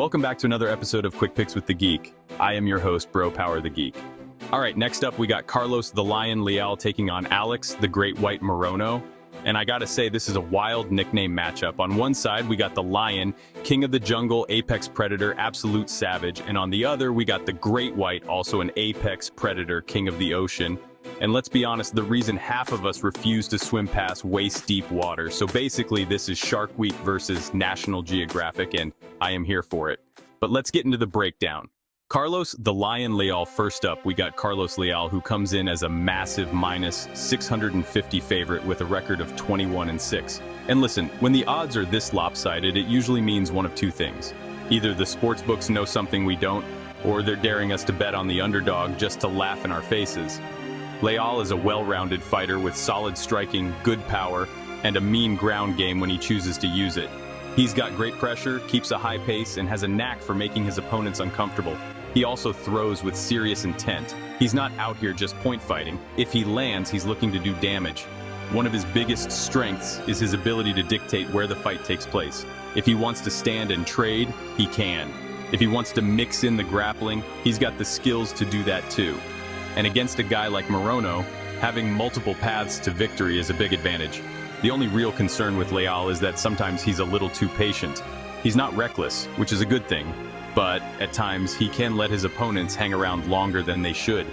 Welcome back to another episode of Quick Picks with the Geek. I am your host, Bro Power the Geek. All right, next up we got Carlos the Lion Leal taking on Alex the Great White Morono. And I gotta say, this is a wild nickname matchup. On one side, we got the Lion, king of the jungle, apex predator, absolute savage. And on the other, we got the Great White, also an apex predator, king of the ocean. And let's be honest, the reason half of us refuse to swim past waist-deep water. So basically, this is Shark Week versus National Geographic, and I am here for it. But let's get into the breakdown. Carlos the Lion Leal. First up, we got Carlos Leal, who comes in as a massive minus 650 favorite with a record of 21-6. And listen, when the odds are this lopsided, it usually means one of two things. Either the sportsbooks know something we don't, or they're daring us to bet on the underdog just to laugh in our faces. Leal is a well-rounded fighter with solid striking, good power, and a mean ground game when he chooses to use it. He's got great pressure, keeps a high pace, and has a knack for making his opponents uncomfortable. He also throws with serious intent. He's not out here just point fighting. If he lands, he's looking to do damage. One of his biggest strengths is his ability to dictate where the fight takes place. If he wants to stand and trade, he can. If he wants to mix in the grappling, he's got the skills to do that too. And against a guy like Morono, having multiple paths to victory is a big advantage. The only real concern with Leal is that sometimes he's a little too patient. He's not reckless, which is a good thing, but at times he can let his opponents hang around longer than they should.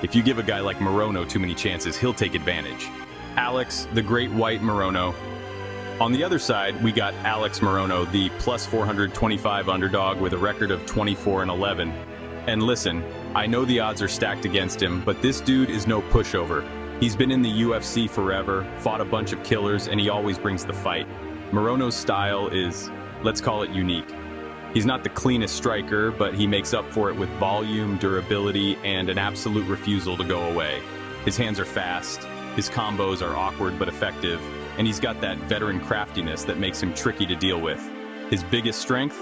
If you give a guy like Morono too many chances, he'll take advantage. Alex, the Great White Morono. On the other side, we got Alex Morono, the plus 425 underdog with a record of 24-11. And listen, I know the odds are stacked against him, but this dude is no pushover. He's been in the UFC forever, fought a bunch of killers, and he always brings the fight. Morono's style is, let's call it, unique. He's not the cleanest striker, but he makes up for it with volume, durability, and an absolute refusal to go away. His hands are fast, his combos are awkward but effective, and he's got that veteran craftiness that makes him tricky to deal with. His biggest strength?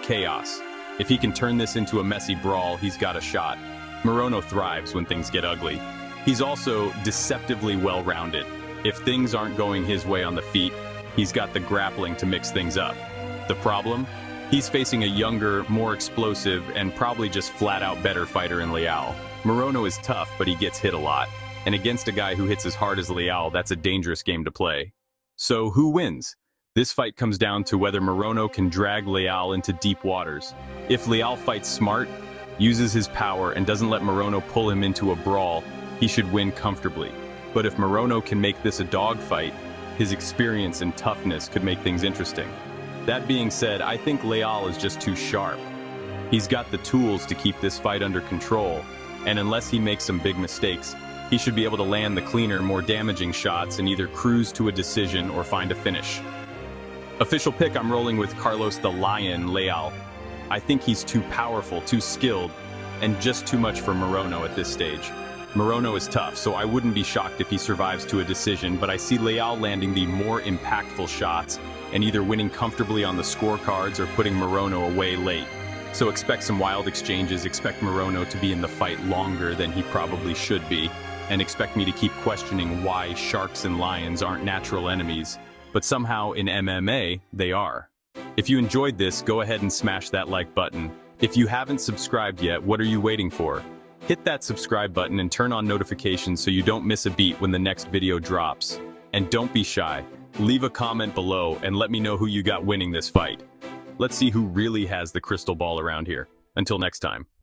Chaos. If he can turn this into a messy brawl, he's got a shot. Morono thrives when things get ugly. He's also deceptively well-rounded. If things aren't going his way on the feet, he's got the grappling to mix things up. The problem? He's facing a younger, more explosive, and probably just flat-out better fighter in Leal. Morono is tough, but he gets hit a lot. And against a guy who hits as hard as Leal, that's a dangerous game to play. So who wins? This fight comes down to whether Morono can drag Leal into deep waters. If Leal fights smart, uses his power, and doesn't let Morono pull him into a brawl, he should win comfortably. But if Morono can make this a dogfight, his experience and toughness could make things interesting. That being said, I think Leal is just too sharp. He's got the tools to keep this fight under control, and unless he makes some big mistakes, he should be able to land the cleaner, more damaging shots and either cruise to a decision or find a finish. Official pick, I'm rolling with Carlos the Lion Leal. I think he's too powerful, too skilled, and just too much for Morono at this stage. Morono is tough, so I wouldn't be shocked if he survives to a decision, but I see Leal landing the more impactful shots and either winning comfortably on the scorecards or putting Morono away late. So expect some wild exchanges, expect Morono to be in the fight longer than he probably should be, and expect me to keep questioning why sharks and lions aren't natural enemies, but somehow in MMA, they are. If you enjoyed this, go ahead and smash that like button. If you haven't subscribed yet, what are you waiting for? Hit that subscribe button and turn on notifications so you don't miss a beat when the next video drops. And don't be shy. Leave a comment below and let me know who you got winning this fight. Let's see who really has the crystal ball around here. Until next time.